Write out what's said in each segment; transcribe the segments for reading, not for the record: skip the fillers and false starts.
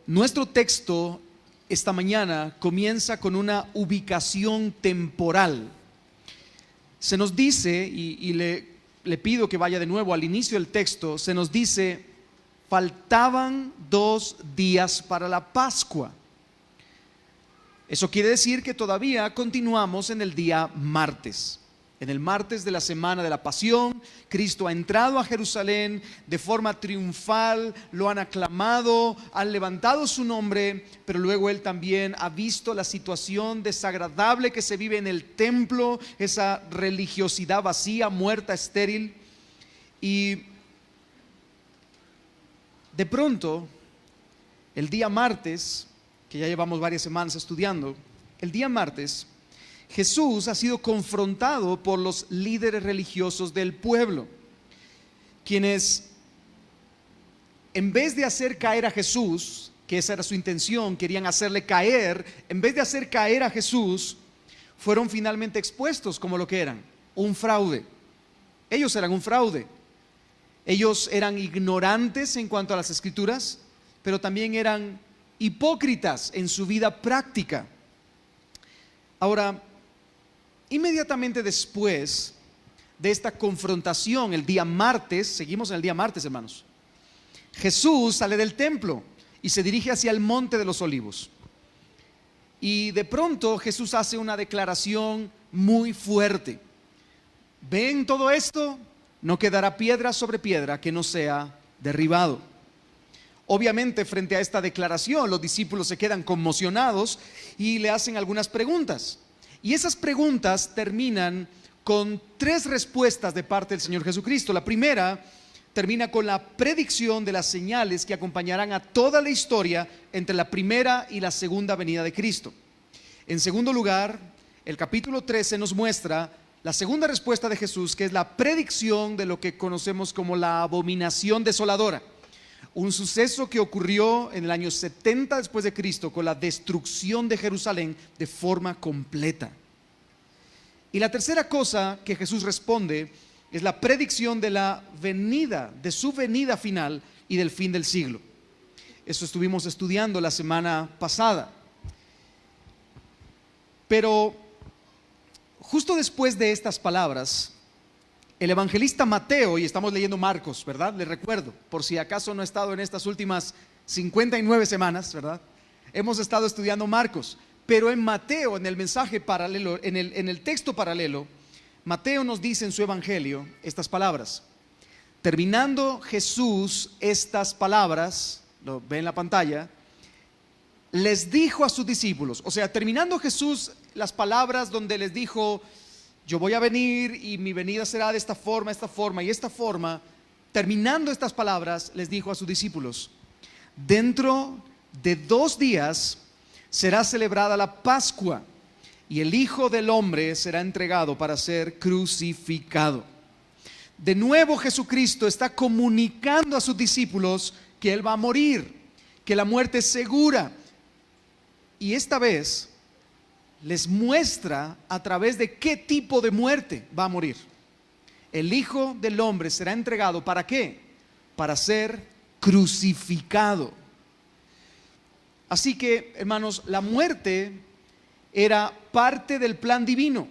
Nuestro texto esta mañana comienza con una ubicación temporal. Se nos dice, y le pido que vaya de nuevo al inicio del texto, se nos dice, faltaban 2 días para la Pascua. Eso quiere decir que todavía continuamos en el día martes. En el martes de la semana de la Pasión, Cristo ha entrado a Jerusalén de forma triunfal, lo han aclamado, han levantado su nombre, pero luego Él también ha visto la situación desagradable que se vive en el templo, esa religiosidad vacía, muerta, estéril. Y de pronto, el día martes, que ya llevamos varias semanas estudiando, el día martes, Jesús ha sido confrontado por los líderes religiosos del pueblo, quienes en vez de hacer caer a Jesús, que esa era su intención, querían hacerle caer, en vez de hacer caer a Jesús, fueron finalmente expuestos como lo que eran, un fraude. Ellos eran un fraude. Ellos eran ignorantes en cuanto a las Escrituras, pero también eran hipócritas en su vida práctica. Ahora, inmediatamente después de esta confrontación, el día martes, seguimos en el día martes, hermanos, Jesús sale del templo y se dirige hacia el monte de los olivos. Y de pronto Jesús hace una declaración muy fuerte. ¿Ven todo esto? No quedará piedra sobre piedra que no sea derribado. Obviamente, frente a esta declaración, los discípulos se quedan conmocionados y le hacen algunas preguntas. Y esas preguntas terminan con 3 respuestas de parte del Señor Jesucristo. La primera termina con la predicción de las señales que acompañarán a toda la historia entre la primera y la segunda venida de Cristo. En segundo lugar, el capítulo 13 nos muestra la segunda respuesta de Jesús, que es la predicción de lo que conocemos como la abominación desoladora. Un suceso que ocurrió en el año 70 después de Cristo con la destrucción de Jerusalén de forma completa. Y la tercera cosa que Jesús responde es la predicción de la venida, de su venida final y del fin del siglo. Eso estuvimos estudiando la semana pasada. Pero justo después de estas palabras, el evangelista Mateo, y estamos leyendo Marcos, ¿verdad? Les recuerdo, por si acaso no he estado en estas últimas 59 semanas, ¿verdad? Hemos estado estudiando Marcos, pero en Mateo, en el mensaje paralelo, en el texto paralelo, Mateo nos dice en su evangelio estas palabras. Terminando Jesús estas palabras, lo ve en la pantalla, les dijo a sus discípulos, o sea, terminando Jesús las palabras donde les dijo, yo voy a venir y mi venida será de esta forma y esta forma. Terminando estas palabras, les dijo a sus discípulos, dentro de 2 días será celebrada la Pascua y el Hijo del Hombre será entregado para ser crucificado. De nuevo Jesucristo está comunicando a sus discípulos que Él va a morir, que la muerte es segura. Y esta vez les muestra a través de qué tipo de muerte va a morir. El Hijo del Hombre será entregado, ¿para qué? Para ser crucificado. Así que, hermanos, la muerte era parte del plan divino.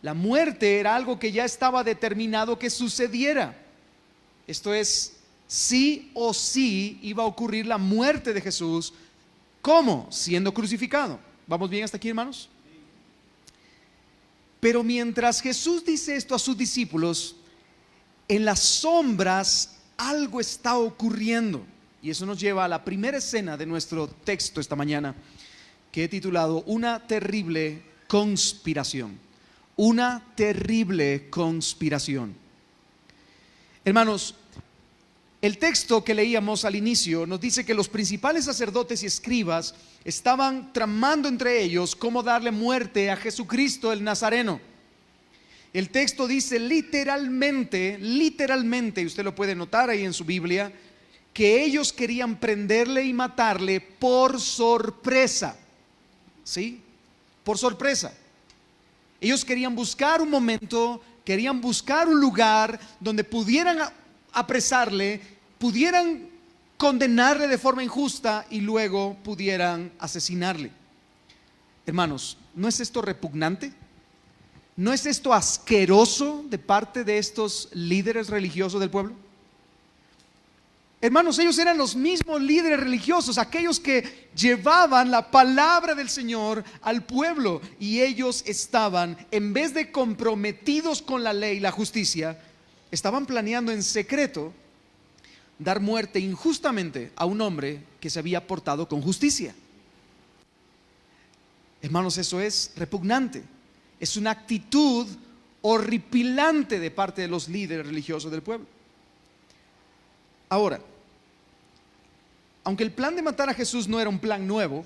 La muerte era algo que ya estaba determinado que sucediera. Esto es, sí o sí iba a ocurrir la muerte de Jesús. ¿Cómo? Siendo crucificado. ¿Vamos bien hasta aquí, hermanos? Pero mientras Jesús dice esto a sus discípulos, en las sombras algo está ocurriendo. Y eso nos lleva a la primera escena de nuestro texto esta mañana, que he titulado Una terrible conspiración. Una terrible conspiración. Hermanos, el texto que leíamos al inicio nos dice que los principales sacerdotes y escribas estaban tramando entre ellos cómo darle muerte a Jesucristo el Nazareno. El texto dice literalmente, y usted lo puede notar ahí en su Biblia, que ellos querían prenderle y matarle por sorpresa. ¿Sí? Por sorpresa. Ellos querían buscar un momento, querían buscar un lugar donde pudieran apresarle, pudieran condenarle de forma injusta y luego pudieran asesinarle. Hermanos, ¿no es esto repugnante? ¿No es esto asqueroso de parte de estos líderes religiosos del pueblo? Hermanos, ellos eran los mismos líderes religiosos, aquellos que llevaban la palabra del Señor al pueblo, y ellos estaban, en vez de comprometidos con la ley y la justicia, estaban planeando en secreto dar muerte injustamente a un hombre que se había portado con justicia. Hermanos, eso es repugnante. Es una actitud horripilante de parte de los líderes religiosos del pueblo. Ahora, aunque el plan de matar a Jesús no era un plan nuevo,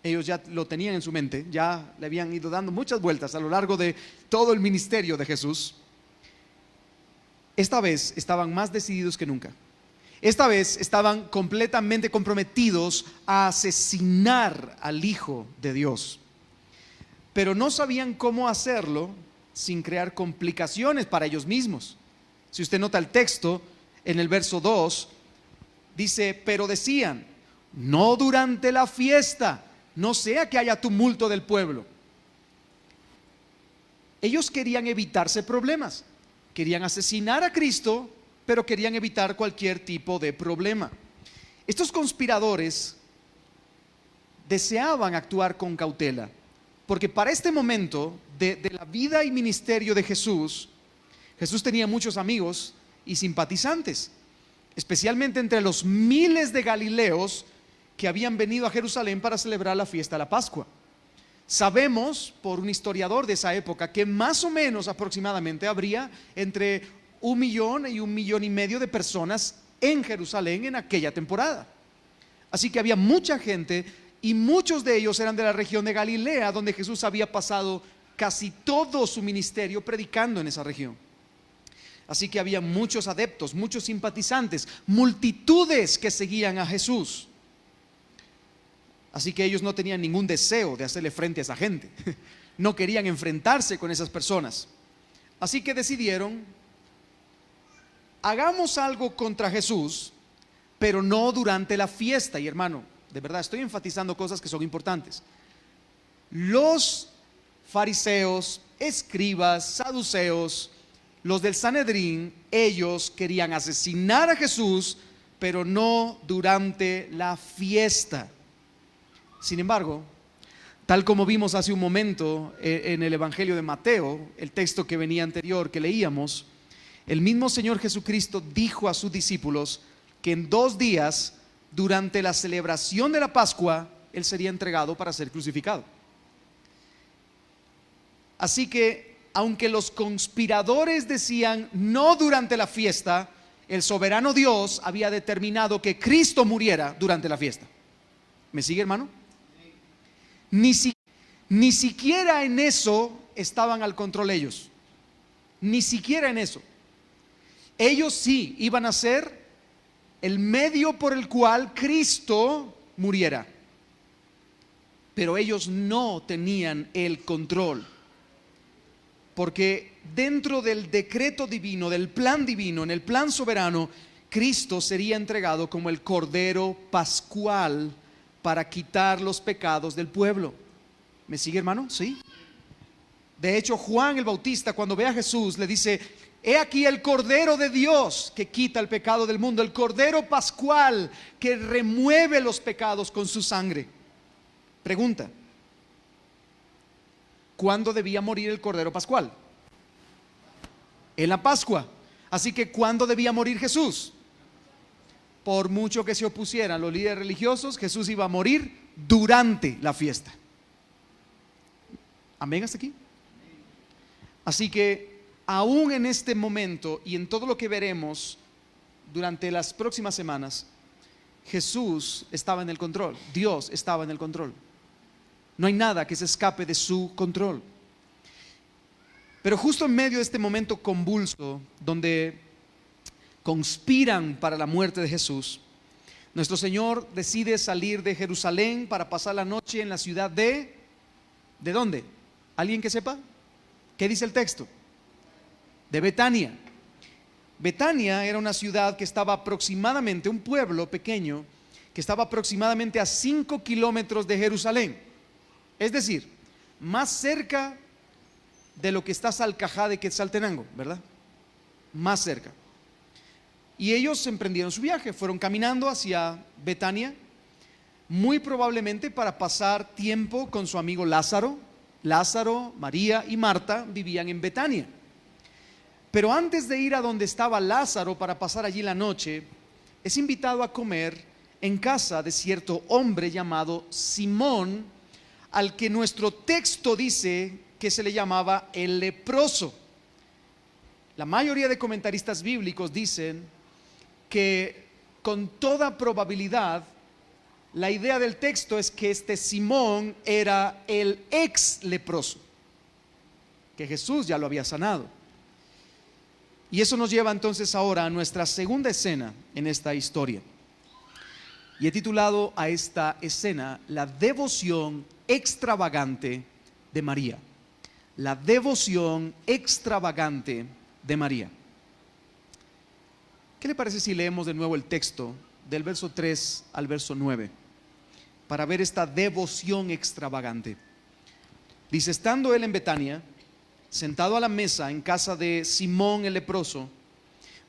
ellos ya lo tenían en su mente, ya le habían ido dando muchas vueltas a lo largo de todo el ministerio de Jesús. Esta vez estaban más decididos que nunca. Esta vez estaban completamente comprometidos a asesinar al Hijo de Dios. Pero no sabían cómo hacerlo sin crear complicaciones para ellos mismos. Si usted nota el texto, en el verso 2, dice: pero decían, no durante la fiesta, no sea que haya tumulto del pueblo. Ellos querían evitarse problemas, querían asesinar a Cristo, pero querían evitar cualquier tipo de problema. Estos conspiradores deseaban actuar con cautela, porque para este momento de la vida y ministerio de Jesús, Jesús tenía muchos amigos y simpatizantes, especialmente entre los miles de galileos que habían venido a Jerusalén para celebrar la fiesta de la Pascua. Sabemos por un historiador de esa época que más o menos aproximadamente habría entre 1 millón y 1,5 millones de personas en Jerusalén en aquella temporada. Así que había mucha gente, y muchos de ellos eran de la región de Galilea, donde Jesús había pasado casi todo su ministerio predicando en esa región. Así que había muchos adeptos, muchos simpatizantes, multitudes que seguían a Jesús. Así que ellos no tenían ningún deseo de hacerle frente a esa gente. No querían enfrentarse con esas personas. Así que decidieron: hagamos algo contra Jesús, pero no durante la fiesta. Y hermano, de verdad estoy enfatizando cosas que son importantes. Los fariseos, escribas, saduceos, los del Sanedrín, ellos querían asesinar a Jesús, pero no durante la fiesta. Sin embargo, tal como vimos hace un momento en el Evangelio de Mateo, el texto que venía anterior que leíamos, el mismo Señor Jesucristo dijo a sus discípulos que en 2 días, durante la celebración de la Pascua, Él sería entregado para ser crucificado. Así que, aunque los conspiradores decían no durante la fiesta, el soberano Dios había determinado que Cristo muriera durante la fiesta. ¿Me sigue, hermano? Ni siquiera en eso estaban al control ellos. Ni siquiera en eso. Ellos sí iban a ser el medio por el cual Cristo muriera, pero ellos no tenían el control, porque dentro del decreto divino, del plan divino, en el plan soberano, Cristo sería entregado como el Cordero Pascual para quitar los pecados del pueblo. ¿Me sigue, hermano? Sí. De hecho, Juan el Bautista, cuando ve a Jesús, le dice: he aquí el Cordero de Dios que quita el pecado del mundo, el Cordero Pascual que remueve los pecados con su sangre. Pregunta: ¿cuándo debía morir el Cordero Pascual? En la Pascua. Así que ¿cuándo debía morir Jesús? Por mucho que se opusieran los líderes religiosos, Jesús iba a morir durante la fiesta. ¿Amén hasta aquí? Así que aún en este momento y en todo lo que veremos durante las próximas semanas, Jesús estaba en el control. Dios estaba en el control. No hay nada que se escape de su control. Pero justo en medio de este momento convulso, donde conspiran para la muerte de Jesús, nuestro Señor decide salir de Jerusalén para pasar la noche en la ciudad ¿de dónde? ¿Alguien que sepa? ¿Qué dice el texto? De Betania. Betania era una ciudad que estaba aproximadamente, un pueblo pequeño, que estaba aproximadamente a 5 kilómetros de Jerusalén. Es decir, más cerca de lo que está Salcajá de Quetzaltenango, ¿verdad? Más cerca. Y ellos emprendieron su viaje, fueron caminando hacia Betania, muy probablemente para pasar tiempo con su amigo Lázaro. Lázaro, María y Marta vivían en Betania. Pero antes de ir a donde estaba Lázaro para pasar allí la noche, es invitado a comer en casa de cierto hombre llamado Simón, al que nuestro texto dice que se le llamaba el leproso. La mayoría de comentaristas bíblicos dicen que con toda probabilidad la idea del texto es que este Simón era el ex leproso, que Jesús ya lo había sanado. Y eso nos lleva entonces ahora a nuestra segunda escena en esta historia. Y he titulado a esta escena la devoción extravagante de María. La devoción extravagante de María. ¿Qué le parece si leemos de nuevo el texto del verso 3 al verso 9 para ver esta devoción extravagante? Dice: estando él en Betania, sentado a la mesa en casa de Simón el leproso,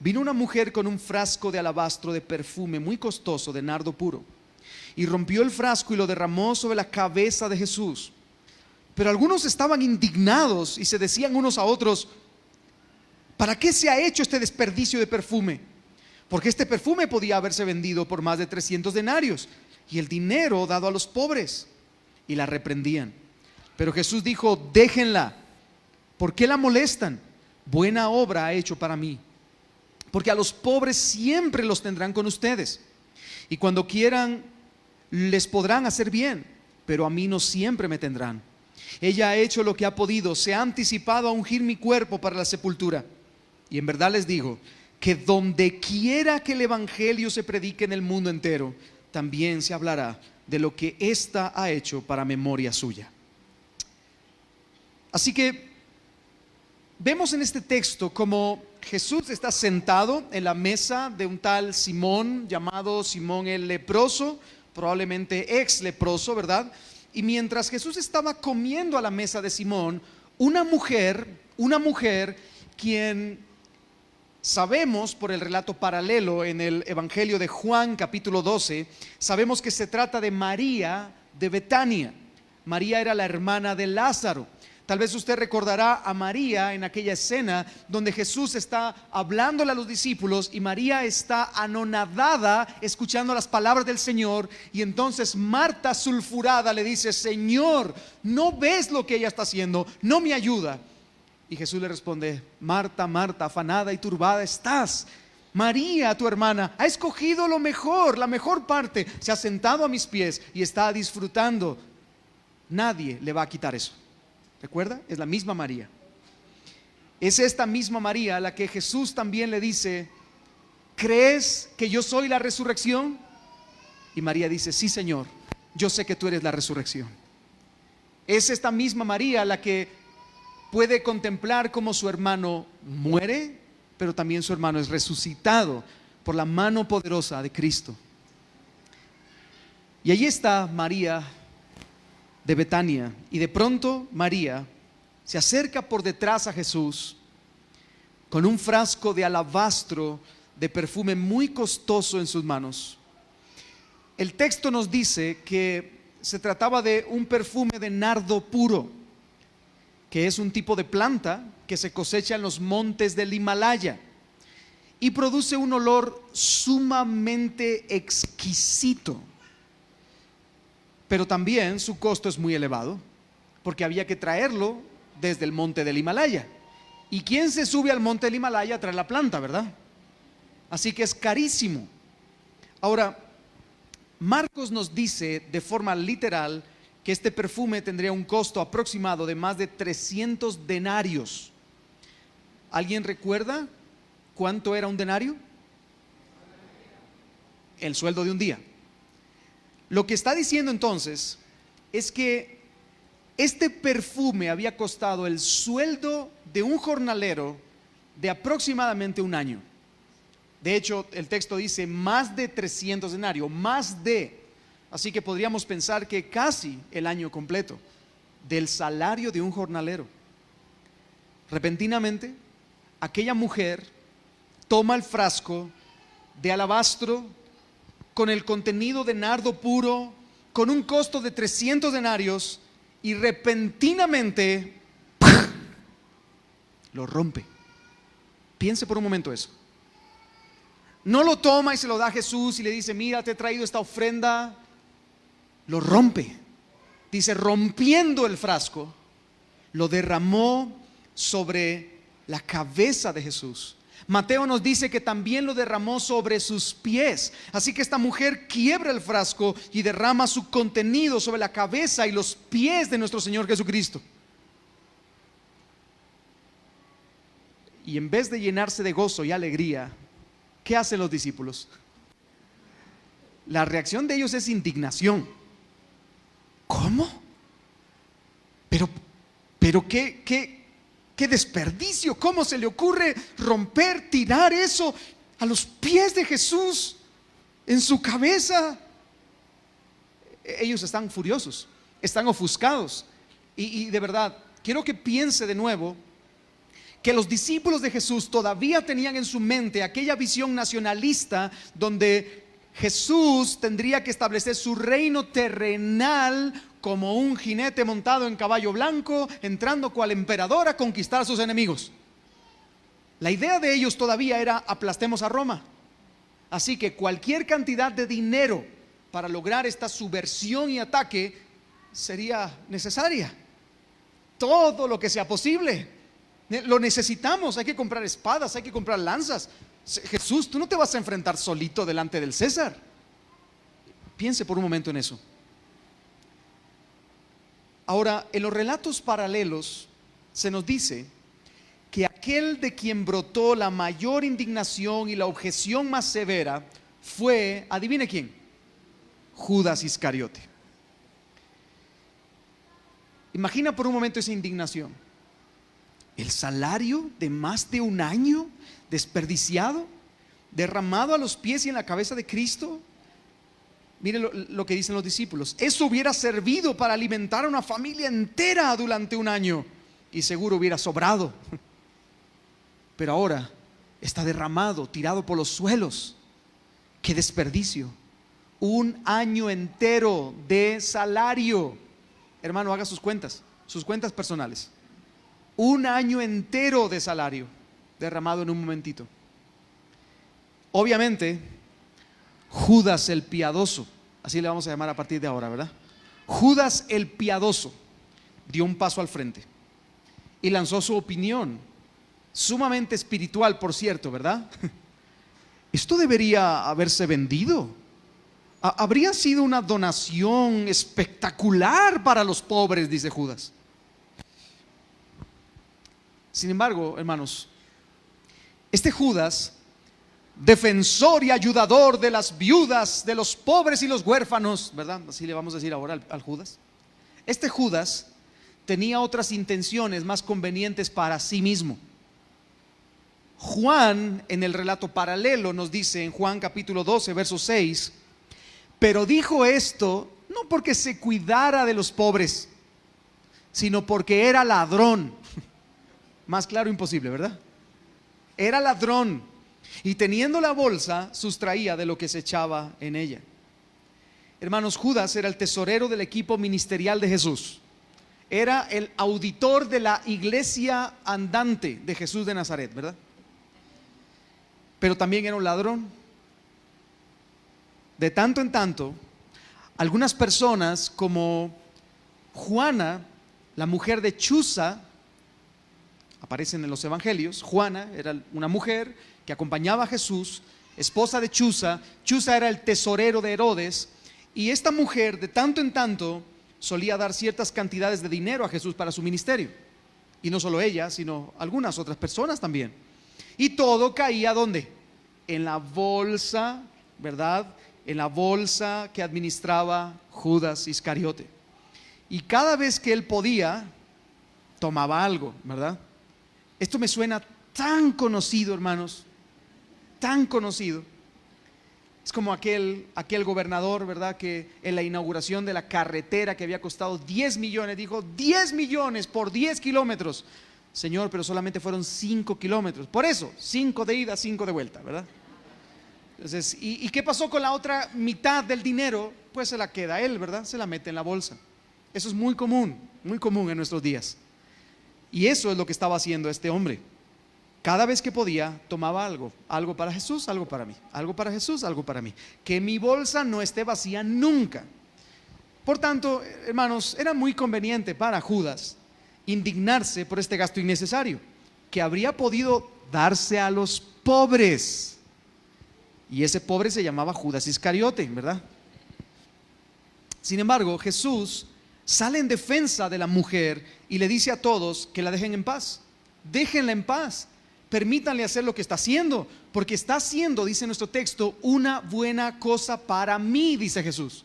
vino una mujer con un frasco de alabastro de perfume muy costoso, de nardo puro, y rompió el frasco y lo derramó sobre la cabeza de Jesús. Pero algunos estaban indignados y se decían unos a otros: ¿para qué se ha hecho este desperdicio de perfume? Porque este perfume podía haberse vendido por más de 300 denarios y el dinero dado a los pobres. Y la reprendían. Pero Jesús dijo: déjenla. ¿Por qué la molestan? Buena obra ha hecho para mí. Porque a los pobres siempre los tendrán con ustedes, y cuando quieran les podrán hacer bien, pero a mí no siempre me tendrán. Ella ha hecho lo que ha podido, se ha anticipado a ungir mi cuerpo para la sepultura. Y en verdad les digo que donde quiera que el evangelio se predique en el mundo entero, también se hablará de lo que ésta ha hecho para memoria suya. Así que vemos en este texto como Jesús está sentado en la mesa de un tal Simón, llamado Simón el leproso, probablemente ex leproso, ¿verdad? Y mientras Jesús estaba comiendo a la mesa de Simón, una mujer quien sabemos por el relato paralelo en el Evangelio de Juan capítulo 12, sabemos que se trata de María de Betania. María era la hermana de Lázaro. Tal vez usted recordará a María en aquella escena donde Jesús está hablándole a los discípulos y María está anonadada escuchando las palabras del Señor, y entonces Marta, sulfurada, le dice: Señor, ¿no ves lo que ella está haciendo? ¿No me ayuda? Y Jesús le responde: Marta, Marta, afanada y turbada estás. María, tu hermana, ha escogido lo mejor, la mejor parte. Se ha sentado a mis pies y está disfrutando. Nadie le va a quitar eso. ¿Recuerda? Es la misma María. Es esta misma María a la que Jesús también le dice: ¿crees que yo soy la resurrección? Y María dice: sí, Señor, yo sé que tú eres la resurrección. Es esta misma María la que puede contemplar cómo su hermano muere, pero también su hermano es resucitado por la mano poderosa de Cristo. Y allí está María de Betania, y de pronto María se acerca por detrás a Jesús con un frasco de alabastro de perfume muy costoso en sus manos. El texto nos dice que se trataba de un perfume de nardo puro, que es un tipo de planta que se cosecha en los montes del Himalaya y produce un olor sumamente exquisito. Pero también su costo es muy elevado, porque había que traerlo desde el monte del Himalaya. ¿Y quién se sube al monte del Himalaya a traer la planta, verdad? Así que es carísimo. Ahora, Marcos nos dice de forma literal que este perfume tendría un costo aproximado de más de 300 denarios. ¿Alguien recuerda cuánto era un denario? El sueldo de un día. Lo que está diciendo entonces es que este perfume había costado el sueldo de un jornalero de aproximadamente un año. De hecho, el texto dice más de 300 denarios, más de. Así que podríamos pensar que casi el año completo del salario de un jornalero. Repentinamente, aquella mujer toma el frasco de alabastro con el contenido de nardo puro, con un costo de 300 denarios, y repentinamente lo rompe. Piense por un momento eso. No lo toma y se lo da a Jesús y le dice: mira, te he traído esta ofrenda. Lo rompe. Dice, rompiendo el frasco, lo derramó sobre la cabeza de Jesús. Mateo nos dice que también lo derramó sobre sus pies. Así que esta mujer quiebra el frasco y derrama su contenido sobre la cabeza y los pies de nuestro Señor Jesucristo. Y en vez de llenarse de gozo y alegría, ¿qué hacen los discípulos? La reacción de ellos es indignación. ¿Cómo? Pero qué desperdicio. ¿Cómo se le ocurre romper, tirar eso a los pies de Jesús, en su cabeza? Ellos están furiosos, están ofuscados. Y de verdad, quiero que piense de nuevo que los discípulos de Jesús todavía tenían en su mente aquella visión nacionalista donde Jesús tendría que establecer su reino terrenal como un jinete montado en caballo blanco, entrando cual emperador a conquistar a sus enemigos. La idea de ellos todavía era: aplastemos a Roma. Así que cualquier cantidad de dinero para lograr esta subversión y ataque sería necesaria. Todo lo que sea posible. Lo necesitamos. Hay que comprar espadas, hay que comprar lanzas. Jesús, tú no te vas a enfrentar solito delante del César. Piense por un momento en eso. Ahora, en los relatos paralelos se nos dice que aquel de quien brotó la mayor indignación y la objeción más severa fue, adivine quién, Judas Iscariote. Imagina por un momento esa indignación. El salario de más de un año desperdiciado, derramado a los pies y en la cabeza de Cristo. Mire lo que dicen los discípulos: eso hubiera servido para alimentar a una familia entera durante un año y seguro hubiera sobrado. Pero ahora está derramado, tirado por los suelos. ¡Qué desperdicio! Un año entero de salario. Hermano, haga sus cuentas personales. Un año entero de salario derramado en un momentito. Obviamente, Judas el piadoso, así le vamos a llamar a partir de ahora, ¿verdad? Judas el piadoso dio un paso al frente y lanzó su opinión, sumamente espiritual, por cierto, ¿verdad? Esto debería haberse vendido. Habría sido una donación espectacular para los pobres, dice Judas. Sin embargo, hermanos, este Judas, defensor y ayudador de las viudas, de los pobres y los huérfanos, ¿verdad? Así le vamos a decir ahora al Judas. Este Judas tenía otras intenciones más convenientes para sí mismo. Juan, en el relato paralelo, nos dice en Juan capítulo 12, verso 6: pero dijo esto no porque se cuidara de los pobres, sino porque era ladrón. Más claro imposible, ¿verdad? Era ladrón y teniendo la bolsa sustraía de lo que se echaba en ella. Hermanos, Judas era el tesorero del equipo ministerial de Jesús. Era el auditor de la iglesia andante de Jesús de Nazaret, ¿verdad? Pero también era un ladrón. De tanto en tanto, algunas personas como Juana, la mujer de Chuza, aparecen en los evangelios. Juana era una mujer que acompañaba a Jesús, esposa de Chuza. Chuza era el tesorero de Herodes, y esta mujer de tanto en tanto solía dar ciertas cantidades de dinero a Jesús para su ministerio. Y no solo ella, sino algunas otras personas también. Y todo caía ¿dónde? En la bolsa, ¿verdad? En la bolsa que administraba Judas Iscariote. Y cada vez que él podía, tomaba algo, ¿verdad? Esto me suena tan conocido, hermanos, tan conocido. Es como aquel gobernador, ¿verdad? Que en la inauguración de la carretera que había costado 10 millones, dijo 10 millones por 10 kilómetros. Señor, pero solamente fueron 5 kilómetros. Por eso, 5 de ida, 5 de vuelta, ¿verdad? Entonces, ¿y qué pasó con la otra mitad del dinero? Pues se la queda él, ¿verdad? Se la mete en la bolsa. Eso es muy común en nuestros días. Y eso es lo que estaba haciendo este hombre. Cada vez que podía, tomaba algo para Jesús, algo para mí, algo para Jesús, algo para mí. Que mi bolsa no esté vacía nunca. Por tanto, hermanos, era muy conveniente para Judas indignarse por este gasto innecesario, que habría podido darse a los pobres. Y ese pobre se llamaba Judas Iscariote, ¿verdad? Sin embargo, Jesús sale en defensa de la mujer y le dice a todos que la dejen en paz. Déjenla en paz. Permítanle hacer lo que está haciendo, porque está haciendo, dice nuestro texto, una buena cosa para mí, dice Jesús.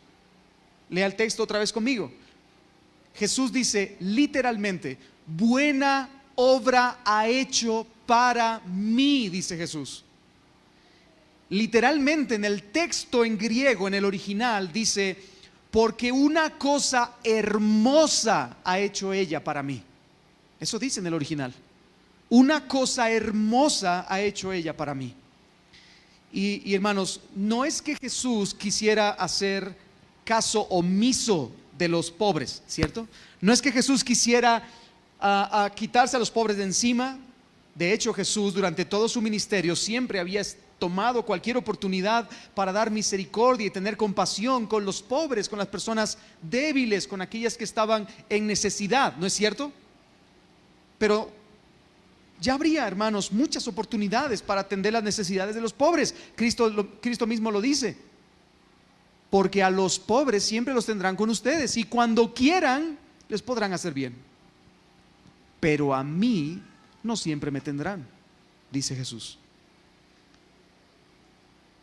Lea el texto otra vez conmigo. Jesús dice literalmente, buena obra ha hecho para mí, dice Jesús. Literalmente en el texto en griego, en el original, dice, porque una cosa hermosa ha hecho ella para mí. Eso dice en el original. Una cosa hermosa ha hecho ella para mí. Y hermanos, no es que Jesús quisiera hacer caso omiso de los pobres, ¿cierto? No es que Jesús quisiera quitarse a los pobres de encima. De hecho, Jesús durante todo su ministerio siempre había tomado cualquier oportunidad para dar misericordia y tener compasión con los pobres, con las personas débiles, con aquellas que estaban en necesidad, ¿no es cierto? Pero ya habría, hermanos, muchas oportunidades para atender las necesidades de los pobres. Cristo mismo lo dice. Porque a los pobres siempre los tendrán con ustedes y cuando quieran les podrán hacer bien. Pero a mí no siempre me tendrán, dice Jesús.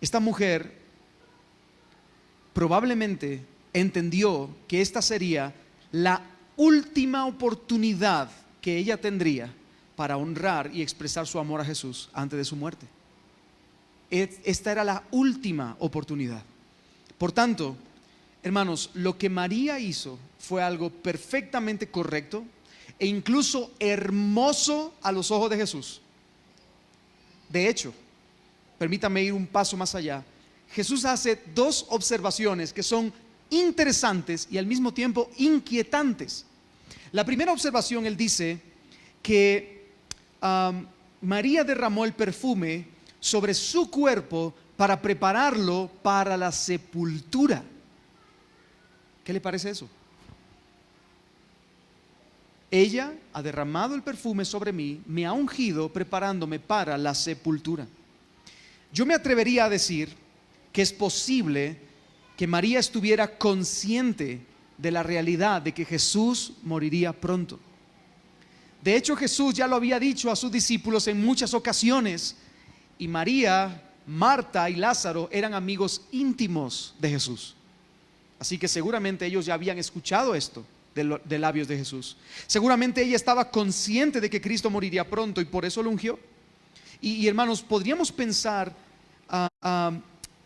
Esta mujer probablemente entendió que esta sería la última oportunidad que ella tendría para honrar y expresar su amor a Jesús antes de su muerte. Esta era la última oportunidad. Por tanto, hermanos, lo que María hizo fue algo perfectamente correcto e incluso hermoso a los ojos de Jesús. De hecho, permítame ir un paso más allá. Jesús hace dos observaciones que son interesantes y al mismo tiempo inquietantes. La primera observación, él dice que María derramó el perfume sobre su cuerpo para prepararlo para la sepultura. ¿Qué le parece eso? Ella ha derramado el perfume sobre mí, me ha ungido preparándome para la sepultura. Yo me atrevería a decir que es posible que María estuviera consciente de la realidad de que Jesús moriría pronto. De hecho, Jesús ya lo había dicho a sus discípulos en muchas ocasiones, y María, Marta y Lázaro eran amigos íntimos de Jesús. Así que seguramente ellos ya habían escuchado esto de labios de Jesús. Seguramente ella estaba consciente de que Cristo moriría pronto y por eso lo ungió. Y hermanos, podríamos pensar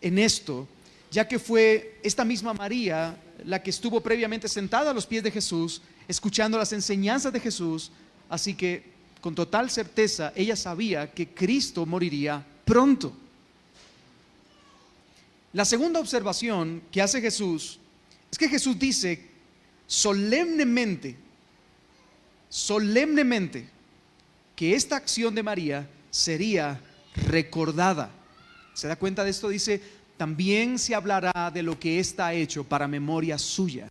en esto, ya que fue esta misma María la que estuvo previamente sentada a los pies de Jesús, escuchando las enseñanzas de Jesús. Así que con total certeza ella sabía que Cristo moriría pronto. La segunda observación que hace Jesús es que Jesús dice solemnemente que esta acción de María sería recordada. ¿Se da cuenta de esto? Dice, también se hablará de lo que ésta ha hecho para memoria suya.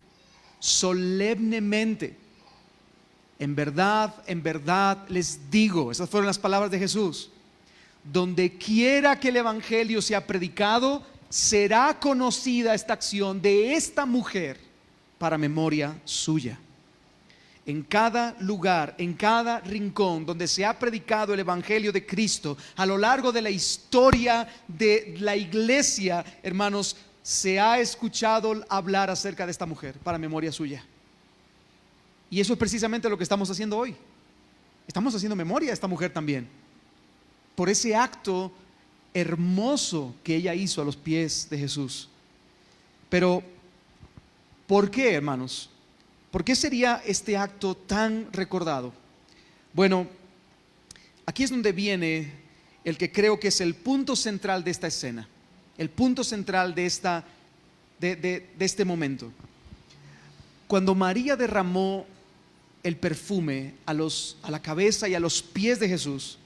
Solemnemente. En verdad les digo, esas fueron las palabras de Jesús, donde quiera que el evangelio sea predicado, será conocida esta acción de esta mujer para memoria suya. En cada lugar, en cada rincón donde se ha predicado el evangelio de Cristo, a lo largo de la historia de la iglesia, hermanos, se ha escuchado hablar acerca de esta mujer para memoria suya. Y eso es precisamente lo que estamos haciendo hoy. Estamos haciendo memoria a esta mujer también, por ese acto hermoso que ella hizo a los pies de Jesús. Pero, ¿por qué, hermanos? ¿Por qué sería este acto tan recordado? Bueno, aquí es donde viene el que creo que es el punto central de esta escena, el punto central de este momento. Cuando María derramó el perfume a la cabeza y a los pies de Jesús,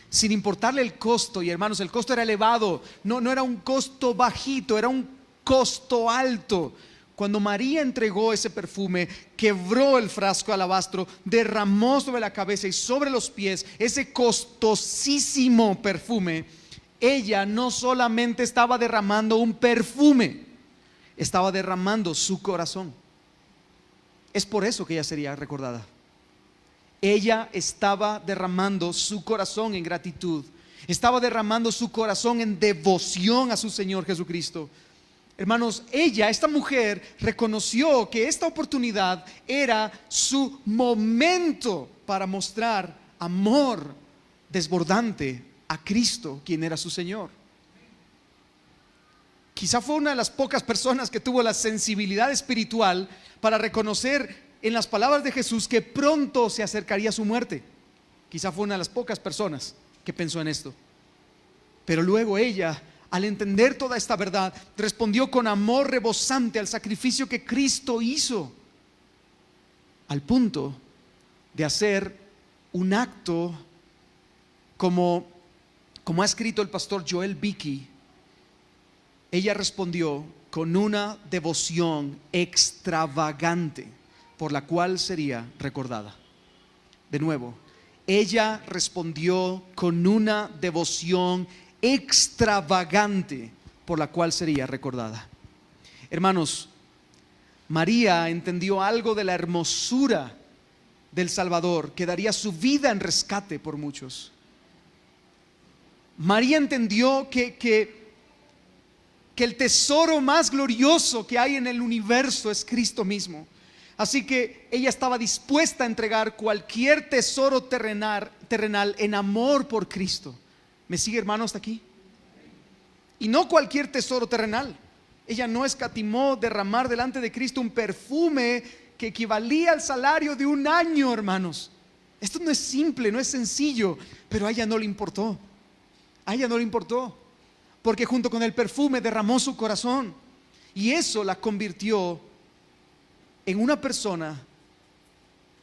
sin importarle el costo, y hermanos, el costo era elevado, no era un costo bajito, era un costo alto. Cuando María entregó ese perfume, quebró el frasco de alabastro, derramó sobre la cabeza y sobre los pies ese costosísimo perfume, ella no solamente estaba derramando un perfume, estaba derramando su corazón. Es por eso que ella sería recordada. Ella estaba derramando su corazón en gratitud, estaba derramando su corazón en devoción a su Señor Jesucristo. Hermanos, esta mujer reconoció que esta oportunidad era su momento para mostrar amor desbordante a Cristo, quien era su Señor. Quizá fue una de las pocas personas que tuvo la sensibilidad espiritual para reconocer en las palabras de Jesús que pronto se acercaría su muerte. Quizá fue una de las pocas personas que pensó en esto. Pero luego ella, al entender toda esta verdad, respondió con amor rebosante al sacrificio que Cristo hizo, al punto de hacer un acto como ha escrito el pastor Joel Beeke. Ella respondió con una devoción extravagante por la cual sería recordada. De nuevo, ella respondió con una devoción extravagante por la cual sería recordada. Hermanos, María entendió algo de la hermosura del Salvador que daría su vida en rescate por muchos. María entendió que el tesoro más glorioso que hay en el universo es Cristo mismo. Así que ella estaba dispuesta a entregar cualquier tesoro terrenal en amor por Cristo. ¿Me sigue, hermano, hasta aquí? Y no cualquier tesoro terrenal. Ella no escatimó derramar delante de Cristo un perfume que equivalía al salario de un año, hermanos. Esto no es simple, no es sencillo, pero a ella no le importó. A ella no le importó, porque junto con el perfume derramó su corazón, y eso la convirtió en una persona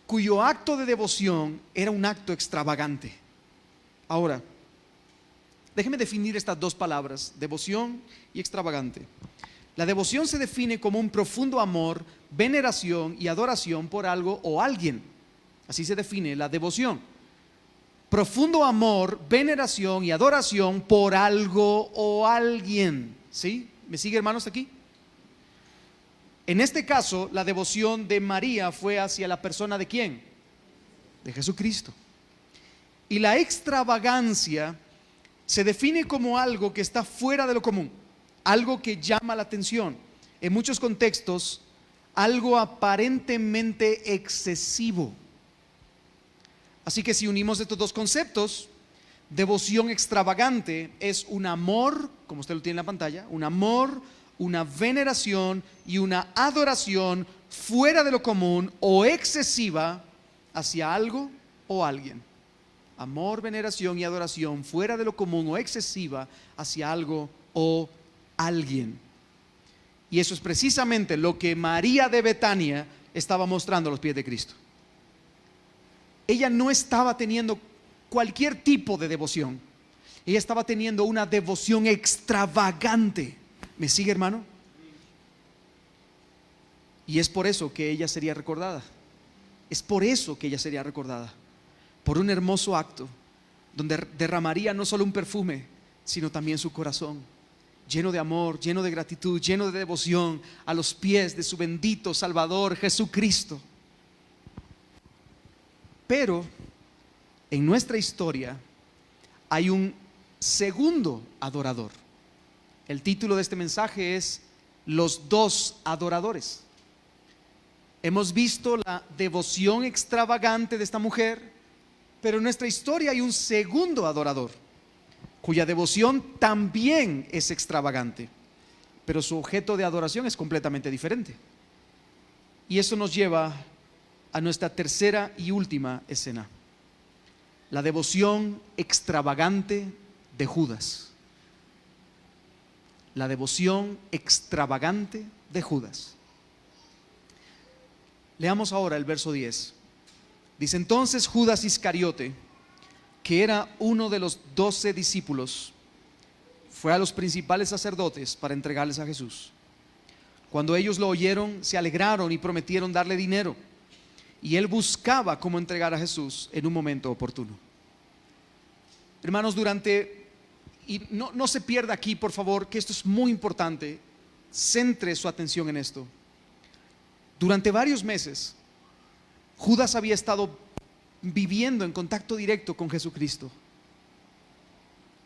cuyo acto de devoción era un acto extravagante. Ahora, déjeme definir estas dos palabras, devoción y extravagante. La devoción se define como un profundo amor, veneración y adoración por algo o alguien. Así se define la devoción. Profundo amor, veneración y adoración por algo o alguien. ¿Sí? ¿Me sigue, hermanos, aquí? En este caso, la devoción de María fue hacia la persona ¿de quién? De Jesucristo. Y la extravagancia se define como algo que está fuera de lo común, algo que llama la atención. En muchos contextos, algo aparentemente excesivo. Así que si unimos estos dos conceptos, devoción extravagante es un amor, como usted lo tiene en la pantalla, un amor, una veneración y una adoración fuera de lo común o excesiva hacia algo o alguien. Amor, veneración y adoración fuera de lo común o excesiva hacia algo o alguien. Y eso es precisamente lo que María de Betania estaba mostrando a los pies de Cristo. Ella no estaba teniendo cualquier tipo de devoción. Ella estaba teniendo una devoción extravagante. ¿Me sigue, hermano? Y es por eso que ella sería recordada. Es por eso que ella sería recordada. Por un hermoso acto donde derramaría no solo un perfume, sino también su corazón, lleno de amor, lleno de gratitud, lleno de devoción a los pies de su bendito Salvador Jesucristo. Pero en nuestra historia hay un segundo adorador. El título de este mensaje es Los dos adoradores. Hemos visto la devoción extravagante de esta mujer, pero en nuestra historia hay un segundo adorador. cuya devoción también es extravagante, pero su objeto de adoración es completamente diferente. Y eso nos lleva a nuestra tercera y última escena: la devoción extravagante de Judas. La devoción extravagante de Judas. Leamos ahora el verso 10. Dice: entonces Judas Iscariote, que era uno de los 12 discípulos, fue a los principales sacerdotes para entregarles a Jesús. Cuando ellos lo oyeron, se alegraron y prometieron darle dinero. Y él buscaba cómo entregar a Jesús en un momento oportuno. Hermanos, y no se pierda aquí, por favor, que esto es muy importante. Centre su atención en esto. Durante varios meses, Judas había estado viviendo en contacto directo con Jesucristo.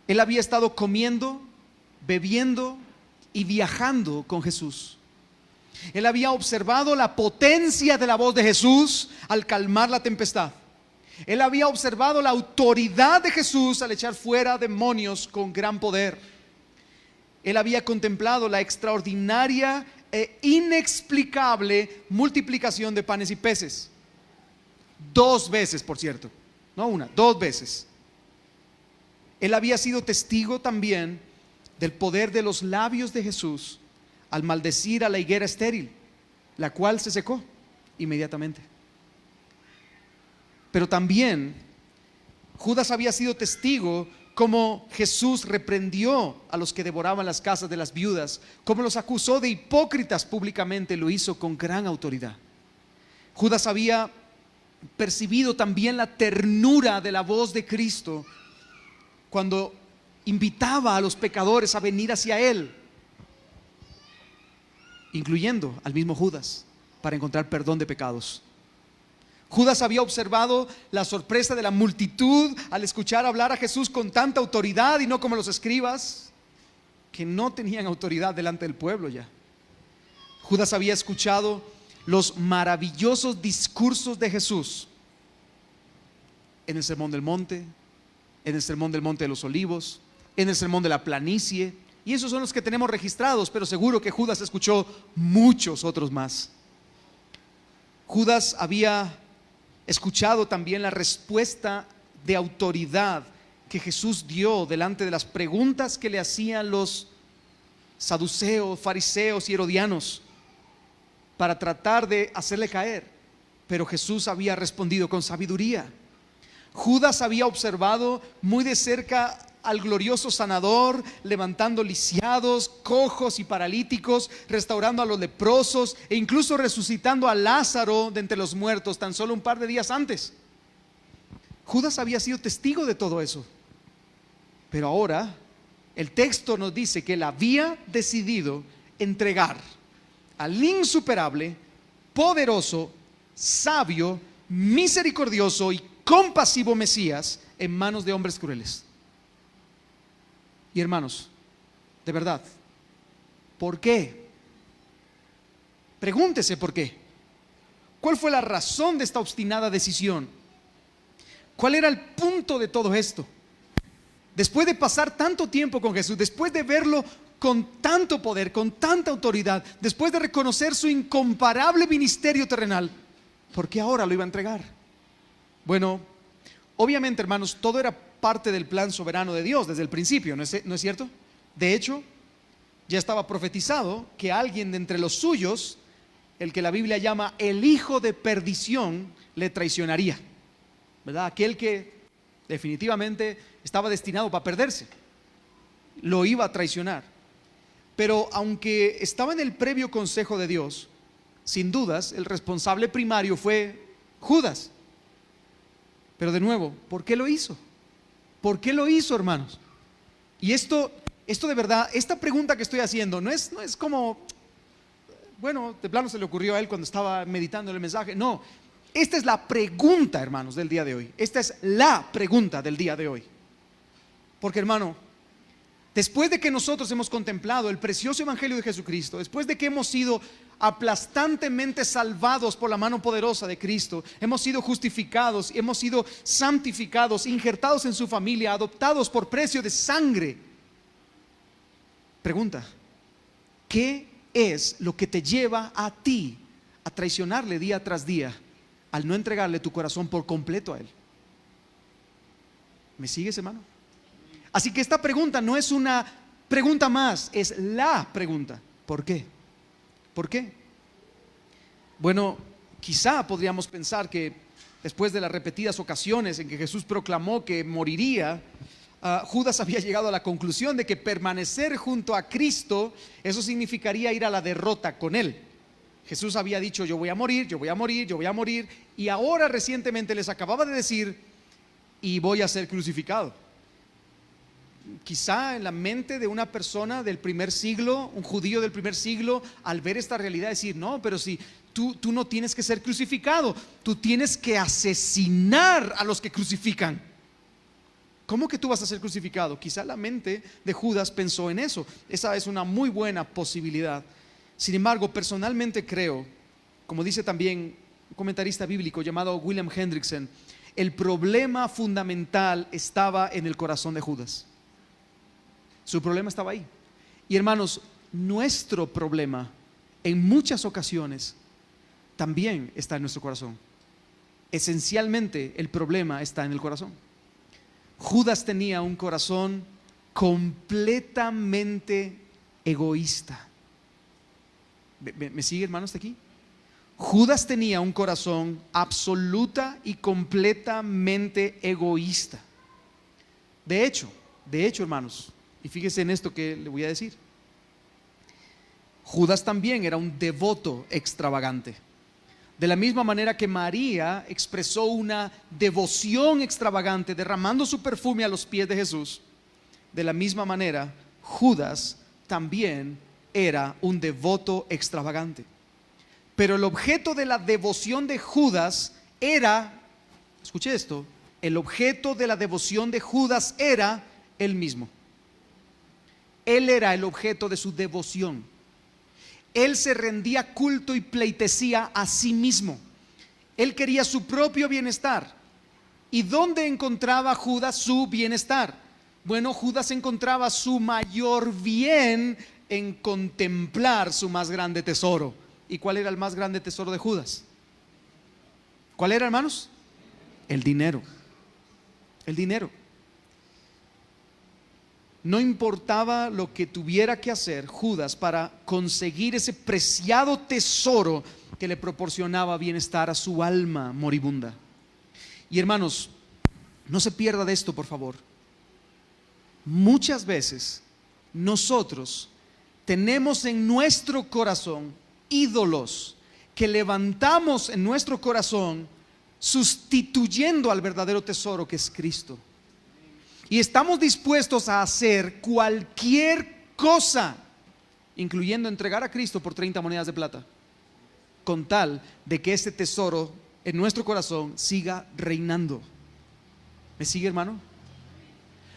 Él había estado comiendo, bebiendo y viajando con Jesús. Él había observado la potencia de la voz de Jesús al calmar la tempestad. Él había observado la autoridad de Jesús al echar fuera demonios con gran poder. Él había contemplado la extraordinaria e inexplicable multiplicación de panes y peces. 2 veces, por cierto, no una, 2 veces. Él había sido testigo también del poder de los labios de Jesús al maldecir a la higuera estéril, la cual se secó inmediatamente. Pero también Judas había sido testigo cómo Jesús reprendió a los que devoraban las casas de las viudas, cómo los acusó de hipócritas públicamente, lo hizo con gran autoridad. Judas había percibido también la ternura de la voz de Cristo cuando invitaba a los pecadores a venir hacia Él, incluyendo al mismo Judas, para encontrar perdón de pecados. Judas había observado la sorpresa de la multitud al escuchar hablar a Jesús con tanta autoridad y no como los escribas, que no tenían autoridad delante del pueblo ya. Judas había escuchado los maravillosos discursos de Jesús en el Sermón del Monte, en el Sermón del Monte de los Olivos, en el Sermón de la Planicie, y esos son los que tenemos registrados, pero seguro que Judas escuchó muchos otros más. Judas había escuchado también la respuesta de autoridad que Jesús dio delante de las preguntas que le hacían los saduceos, fariseos y herodianos para tratar de hacerle caer, pero Jesús había respondido con sabiduría. Judas había observado muy de cerca al glorioso sanador, levantando lisiados, cojos y paralíticos, restaurando a los leprosos e incluso resucitando a Lázaro de entre los muertos tan solo un par de días antes. Judas había sido testigo de todo eso, pero ahora el texto nos dice que él había decidido entregar al insuperable, poderoso, sabio, misericordioso y compasivo Mesías en manos de hombres crueles. Y hermanos, de verdad, ¿por qué? Pregúntese por qué. ¿Cuál fue la razón de esta obstinada decisión? ¿Cuál era el punto de todo esto? Después de pasar tanto tiempo con Jesús, después de verlo con tanto poder, con tanta autoridad, después de reconocer su incomparable ministerio terrenal, ¿por qué ahora lo iba a entregar? Bueno, obviamente, hermanos, todo era parte del plan soberano de Dios desde el principio, ¿no es cierto? De hecho, ya estaba profetizado que alguien de entre los suyos, el que la Biblia llama el hijo de perdición, le traicionaría, ¿verdad? Aquel que definitivamente estaba destinado para perderse, lo iba a traicionar. Pero aunque estaba en el previo consejo de Dios, sin dudas el responsable primario fue Judas. Pero de nuevo, ¿por qué lo hizo? ¿Por qué lo hizo, hermanos? Y esto de verdad, esta pregunta que estoy haciendo no es como, bueno, de plano se le ocurrió a él cuando estaba meditando en el mensaje. No, esta es la pregunta, hermanos, del día de hoy. Esta es la pregunta del día de hoy. Porque, hermano, Después de que nosotros hemos contemplado el precioso evangelio de Jesucristo, después de que hemos sido aplastantemente salvados por la mano poderosa de Cristo, hemos sido justificados, hemos sido santificados, injertados en su familia, adoptados por precio de sangre. Pregunta: ¿qué es lo que te lleva a ti a traicionarle día tras día al no entregarle tu corazón por completo a Él? ¿Me sigues, hermano? Así que esta pregunta no es una pregunta más, es la pregunta. ¿Por qué? ¿Por qué? Bueno, quizá podríamos pensar que después de las repetidas ocasiones en que Jesús proclamó que moriría, Judas había llegado a la conclusión de que permanecer junto a Cristo, eso significaría ir a la derrota con Él. Jesús había dicho: yo voy a morir, yo voy a morir, yo voy a morir, y ahora recientemente les acababa de decir: y voy a ser crucificado. Quizá en la mente de una persona del primer siglo, un judío del primer siglo, al ver esta realidad decir: no, pero si tú no tienes que ser crucificado, tú tienes que asesinar a los que crucifican. ¿Cómo que tú vas a ser crucificado? Quizá la mente de Judas pensó en eso. Esa es una muy buena posibilidad. Sin embargo, personalmente creo, como dice también un comentarista bíblico llamado William Hendrickson, el problema fundamental estaba en el corazón de Judas. Su problema estaba ahí. Y hermanos, nuestro problema en muchas ocasiones también está en nuestro corazón. Esencialmente el problema está en el corazón. Judas tenía un corazón completamente egoísta. ¿Me sigue, hermano, hasta aquí? Judas tenía un corazón absoluta y completamente egoísta. De hecho, hermanos, y fíjese en esto que le voy a decir, Judas también era un devoto extravagante. De la misma manera que María expresó una devoción extravagante derramando su perfume a los pies de Jesús, de la misma manera Judas también era un devoto extravagante. Pero el objeto de la devoción de Judas era, escuche esto, el objeto de la devoción de Judas era él mismo. Él era el objeto de su devoción. Él se rendía culto y pleitesía a sí mismo. Él quería su propio bienestar. ¿Y dónde encontraba Judas su bienestar? Bueno, Judas encontraba su mayor bien en contemplar su más grande tesoro. ¿Y cuál era el más grande tesoro de Judas? ¿Cuál era, hermanos? El dinero. El dinero. No importaba lo que tuviera que hacer Judas para conseguir ese preciado tesoro que le proporcionaba bienestar a su alma moribunda. Y hermanos, no se pierda de esto, por favor. Muchas veces nosotros tenemos en nuestro corazón ídolos que levantamos en nuestro corazón sustituyendo al verdadero tesoro que es Cristo. Y estamos dispuestos a hacer cualquier cosa, incluyendo entregar a Cristo por 30 monedas de plata, con tal de que ese tesoro en nuestro corazón siga reinando. ¿Me sigue, hermano?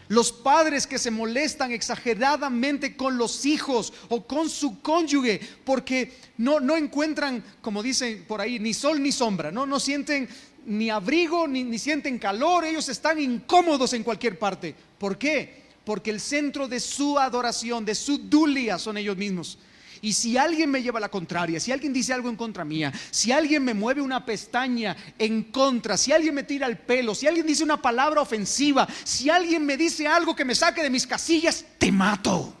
Los padres que se molestan exageradamente con los hijos o con su cónyuge porque no encuentran, como dicen por ahí, ni sol ni sombra, no sienten ni abrigo ni sienten calor, ellos están incómodos en cualquier parte. ¿Por qué? Porque el centro de su adoración, de su dulia, son ellos mismos. Y si alguien me lleva la contraria, si alguien dice algo en contra mía, si alguien me mueve una pestaña en contra, si alguien me tira el pelo, si alguien dice una palabra ofensiva, si alguien me dice algo que me saque de mis casillas, te mato.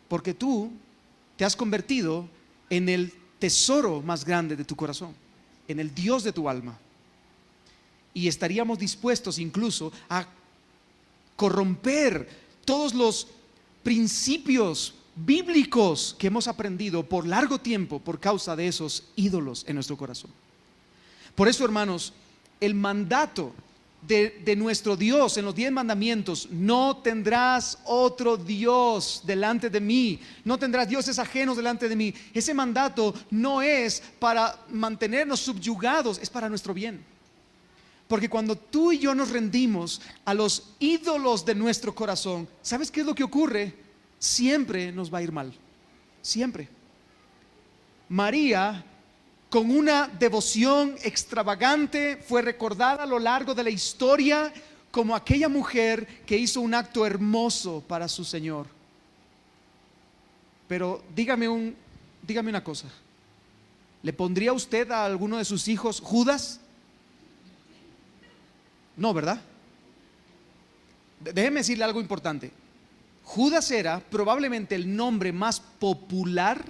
Porque tú te has convertido en el tesoro más grande de tu corazón, en el Dios de tu alma. Y estaríamos dispuestos incluso a corromper todos los principios bíblicos que hemos aprendido por largo tiempo por causa de esos ídolos en nuestro corazón. Por eso, hermanos, el mandato de nuestro Dios en los 10 mandamientos: no tendrás otro Dios delante de mí, no tendrás dioses ajenos delante de mí. Ese mandato no es para mantenernos subyugados, es para nuestro bien. Porque cuando tú y yo nos rendimos a los ídolos de nuestro corazón, ¿sabes qué es lo que ocurre? Siempre nos va a ir mal, siempre. María, con una devoción extravagante, fue recordada a lo largo de la historia como aquella mujer que hizo un acto hermoso para su Señor. Pero dígame una cosa, ¿le pondría usted a alguno de sus hijos Judas? No, ¿verdad? Déjeme decirle algo importante. Judas era probablemente el nombre más popular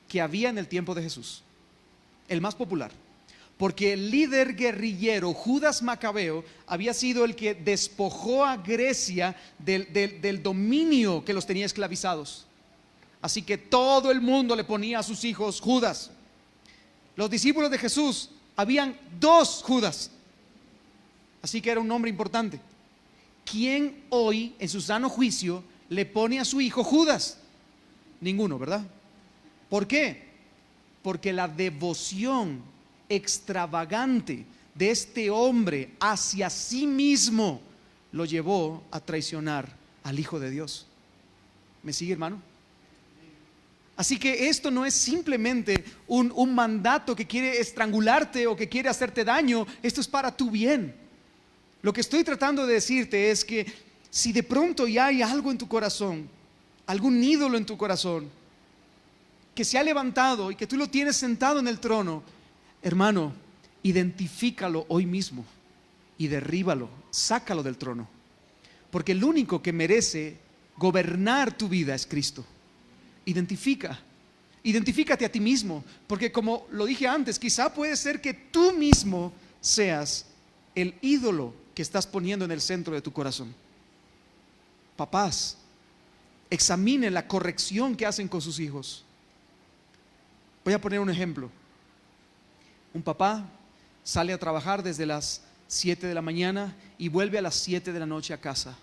que había en el tiempo de Jesús. El más popular. Porque el líder guerrillero Judas Macabeo había sido el que despojó a Grecia del dominio que los tenía esclavizados. Así que todo el mundo le ponía a sus hijos Judas. Los discípulos de Jesús, habían 2 Judas. Así que era un nombre importante. ¿Quién hoy en su sano juicio le pone a su hijo Judas? Ninguno, ¿verdad? ¿Por qué? Porque la devoción extravagante de este hombre hacia sí mismo lo llevó a traicionar al Hijo de Dios. ¿Me sigue, hermano? Así que esto no es simplemente un mandato que quiere estrangularte o que quiere hacerte daño. Esto es para tu bien. Lo que estoy tratando de decirte es que si de pronto ya hay algo en tu corazón, algún ídolo en tu corazón que se ha levantado y que tú lo tienes sentado en el trono, hermano, identifícalo hoy mismo y derríbalo, sácalo del trono. Porque el único que merece gobernar tu vida es Cristo. Identifícate a ti mismo, porque como lo dije antes, quizá puede ser que tú mismo seas el ídolo que estás poniendo en el centro de tu corazón. Papás, examinen la corrección que hacen con sus hijos. Voy a poner un ejemplo. Un papá sale a trabajar desde las 7 de la mañana y vuelve a las 7 de la noche a casa.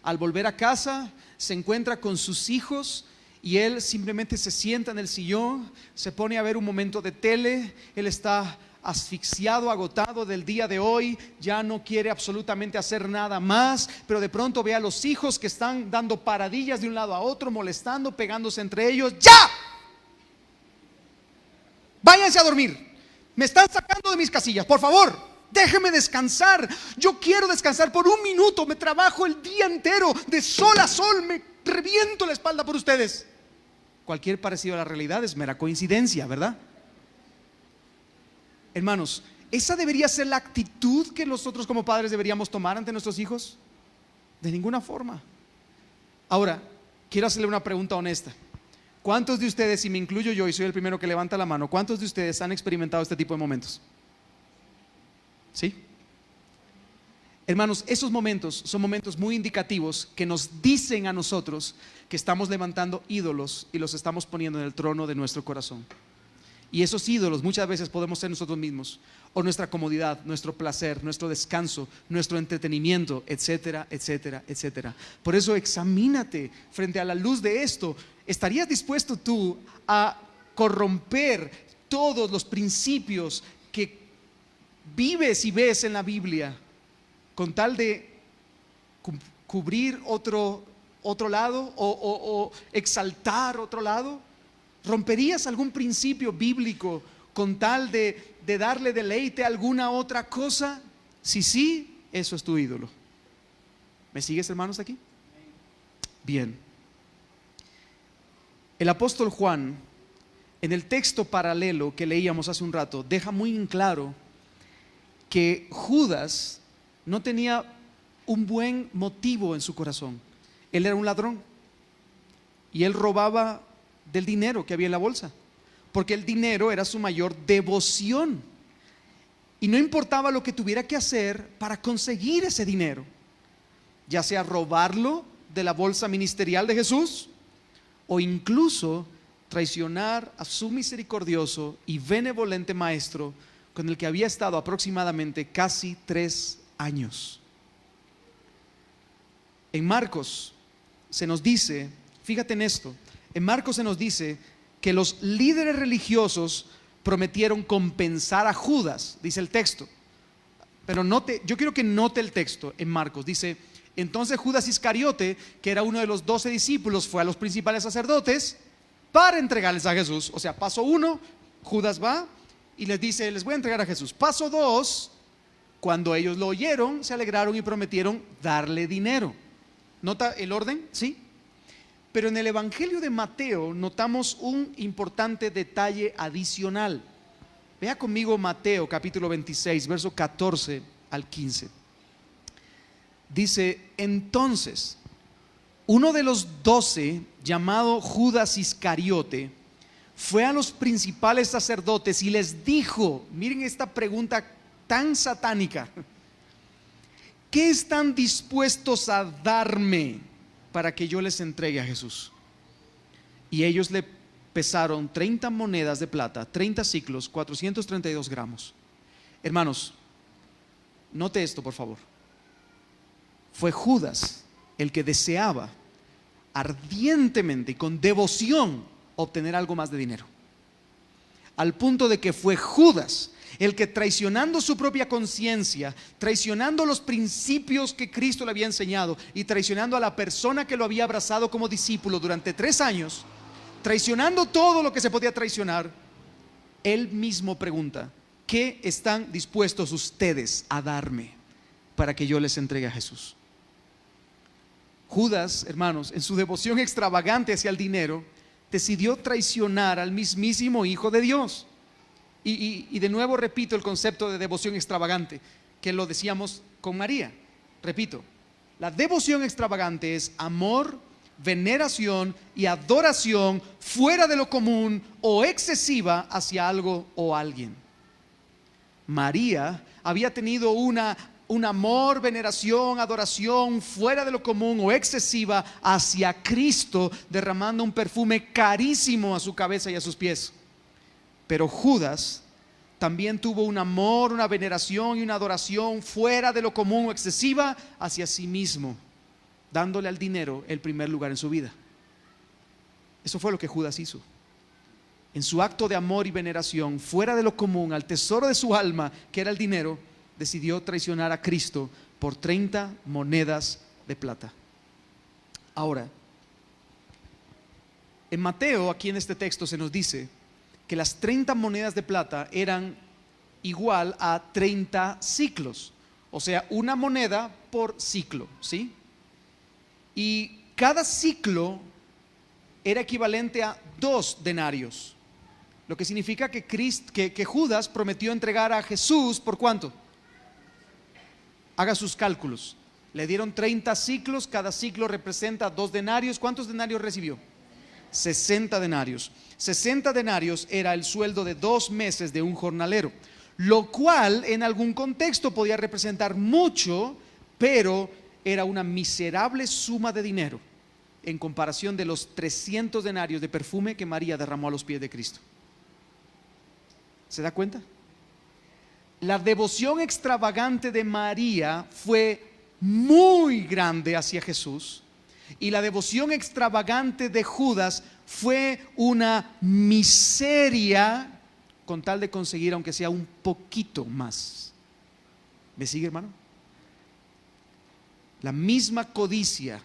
Al volver a casa se encuentra con sus hijos y él simplemente se sienta en el sillón, se pone a ver un momento de tele. Él está asfixiado, agotado del día de hoy, ya no quiere absolutamente hacer nada más, pero de pronto ve a los hijos que están dando paradillas de un lado a otro, molestando, pegándose entre ellos. ¡Ya! Váyanse a dormir, me están sacando de mis casillas, por favor, déjenme descansar. Yo quiero descansar por un minuto, me trabajo el día entero, de sol a sol, me reviento la espalda por ustedes. Cualquier parecido a la realidad es mera coincidencia, ¿verdad? Hermanos, ¿esa debería ser la actitud que nosotros como padres deberíamos tomar ante nuestros hijos? De ninguna forma. Ahora, quiero hacerle una pregunta honesta. ¿Cuántos de ustedes, y me incluyo yo y soy el primero que levanta la mano, cuántos de ustedes han experimentado este tipo de momentos? ¿Sí? Hermanos, esos momentos son momentos muy indicativos que nos dicen a nosotros que estamos levantando ídolos y los estamos poniendo en el trono de nuestro corazón. Y esos ídolos muchas veces podemos ser nosotros mismos, o nuestra comodidad, nuestro placer, nuestro descanso, nuestro entretenimiento, etcétera, etcétera, etcétera. Por eso examínate frente a la luz de esto. ¿Estarías dispuesto tú a corromper todos los principios que vives y ves en la Biblia con tal de cubrir otro lado o exaltar otro lado? ¿Romperías algún principio bíblico con tal de darle deleite a alguna otra cosa? Si sí, eso es tu ídolo. ¿Me sigues, hermanos, aquí? Bien. El apóstol Juan, en el texto paralelo que leíamos hace un rato, deja muy en claro que Judas no tenía un buen motivo en su corazón. Él era un ladrón y él robaba del dinero que había en la bolsa, porque el dinero era su mayor devoción y no importaba lo que tuviera que hacer para conseguir ese dinero, ya sea robarlo de la bolsa ministerial de Jesús o incluso traicionar a su misericordioso y benevolente maestro con el que había estado aproximadamente casi 3 años. En Marcos se nos dice, fíjate en esto, en Marcos se nos dice que los líderes religiosos prometieron compensar a Judas, dice el texto. Pero note, yo quiero que note el texto en Marcos. Dice, entonces Judas Iscariote, que era uno de los 12 discípulos, fue a los principales sacerdotes para entregarles a Jesús. O sea, paso 1, Judas va y les dice, les voy a entregar a Jesús. Paso 2, cuando ellos lo oyeron, se alegraron y prometieron darle dinero. ¿Nota el orden? ¿Sí? Pero en el Evangelio de Mateo notamos un importante detalle adicional. Vea conmigo Mateo capítulo 26, verso 14 al 15. Dice, entonces, uno de los 12, llamado Judas Iscariote, fue a los principales sacerdotes y les dijo, miren esta pregunta tan satánica, ¿qué están dispuestos a darme para que yo les entregue a Jesús? Y ellos le pesaron 30 monedas de plata, 30 siclos, 432 gramos. Hermanos, note esto por favor. Fue Judas el que deseaba ardientemente y con devoción obtener algo más de dinero, al punto de que fue Judas el que, traicionando su propia conciencia, traicionando los principios que Cristo le había enseñado y traicionando a la persona que lo había abrazado como discípulo durante 3 años, traicionando todo lo que se podía traicionar, él mismo pregunta, ¿qué están dispuestos ustedes a darme para que yo les entregue a Jesús? Judas, hermanos, en su devoción extravagante hacia el dinero, decidió traicionar al mismísimo Hijo de Dios. Y de nuevo repito el concepto de devoción extravagante, que lo decíamos con María. Repito, la devoción extravagante es amor, veneración y adoración fuera de lo común o excesiva hacia algo o alguien. María había tenido un amor, veneración, adoración fuera de lo común o excesiva hacia Cristo, derramando un perfume carísimo a su cabeza y a sus pies. Pero Judas también tuvo un amor, una veneración y una adoración fuera de lo común o excesiva hacia sí mismo, dándole al dinero el primer lugar en su vida. Eso fue lo que Judas hizo. En su acto de amor y veneración fuera de lo común al tesoro de su alma, que era el dinero, decidió traicionar a Cristo por 30 monedas de plata. Ahora, en Mateo, aquí en este texto se nos dice que las 30 monedas de plata eran igual a 30 ciclos, o sea, una moneda por ciclo, ¿sí? Y cada ciclo era equivalente a 2 denarios, lo que significa que Judas prometió entregar a Jesús ¿por cuánto? Haga sus cálculos. Le dieron 30 ciclos, cada ciclo representa 2 denarios. ¿Cuántos denarios recibió? 60 denarios. 60 denarios era el sueldo de 2 meses de un jornalero, lo cual en algún contexto podía representar mucho, pero era una miserable suma de dinero en comparación de los 300 denarios de perfume que María derramó a los pies de Cristo. ¿Se da cuenta? La devoción extravagante de María fue muy grande hacia Jesús, y la devoción extravagante de Judas fue una miseria con tal de conseguir aunque sea un poquito más. ¿Me sigue, hermano? La misma codicia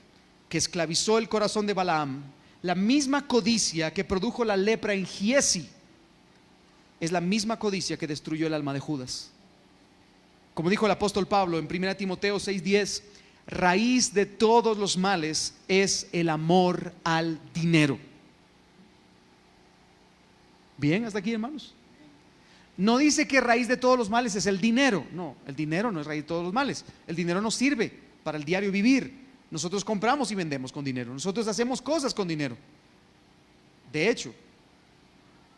que esclavizó el corazón de Balaam, la misma codicia que produjo la lepra en Giezi, es la misma codicia que destruyó el alma de Judas. Como dijo el apóstol Pablo en 1 Timoteo 6:10, raíz de todos los males es el amor al dinero. Bien, hasta aquí, hermanos. No dice que raíz de todos los males es el dinero. No, el dinero no es raíz de todos los males. El dinero nos sirve para el diario vivir. Nosotros compramos y vendemos con dinero. Nosotros hacemos cosas con dinero. De hecho,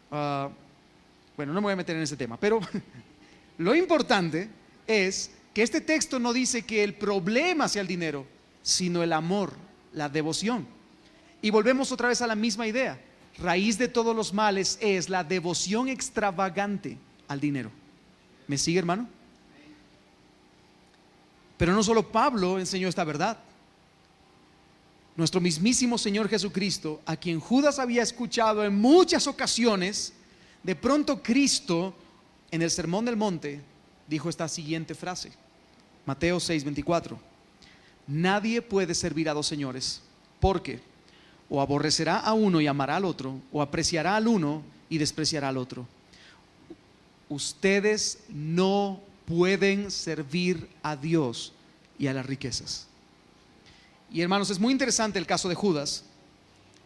bueno, no me voy a meter en ese tema, pero lo importante es que este texto no dice que el problema sea el dinero, sino el amor, la devoción. Y volvemos otra vez a la misma idea. Raíz de todos los males es la devoción extravagante al dinero. ¿Me sigue, hermano? Pero no solo Pablo enseñó esta verdad. Nuestro mismísimo Señor Jesucristo, a quien Judas había escuchado en muchas ocasiones, de pronto Cristo en el Sermón del Monte dijo esta siguiente frase. Mateo 6:24. Nadie puede servir a dos señores, porque o aborrecerá a uno y amará al otro, o apreciará al uno y despreciará al otro. Ustedes no pueden servir a Dios y a las riquezas. Y hermanos, es muy interesante el caso de Judas,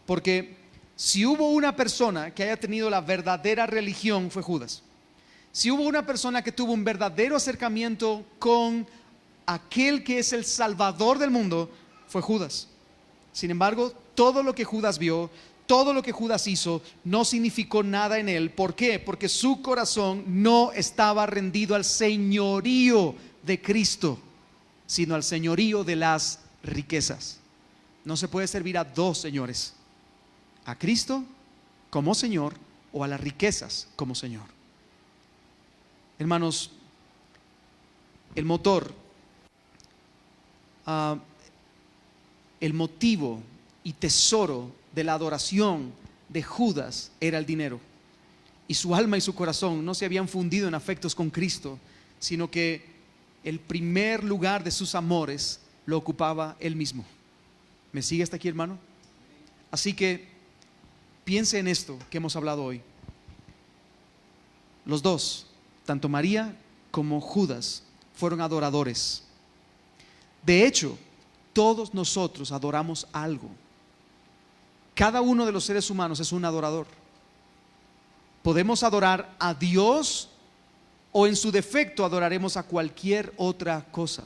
porque si hubo una persona que haya tenido la verdadera religión, fue Judas. Si hubo una persona que tuvo un verdadero acercamiento con aquel que es el Salvador del mundo, fue Judas. Sin embargo, todo lo que Judas vio, todo lo que Judas hizo, no significó nada en él. ¿Por qué? Porque su corazón no estaba rendido al señorío de Cristo, sino al señorío de las riquezas. No se puede servir a dos señores: a Cristo como Señor o a las riquezas como Señor. Hermanos, el motor, el motivo y tesoro de la adoración de Judas era el dinero. Y su alma y su corazón no se habían fundido en afectos con Cristo, sino que el primer lugar de sus amores lo ocupaba él mismo. ¿Me sigue hasta aquí, hermano? Así que piense en esto que hemos hablado hoy. Los dos, tanto María como Judas, fueron adoradores. De hecho, todos nosotros adoramos algo. Cada uno de los seres humanos es un adorador. Podemos adorar a Dios, o en su defecto adoraremos a cualquier otra cosa.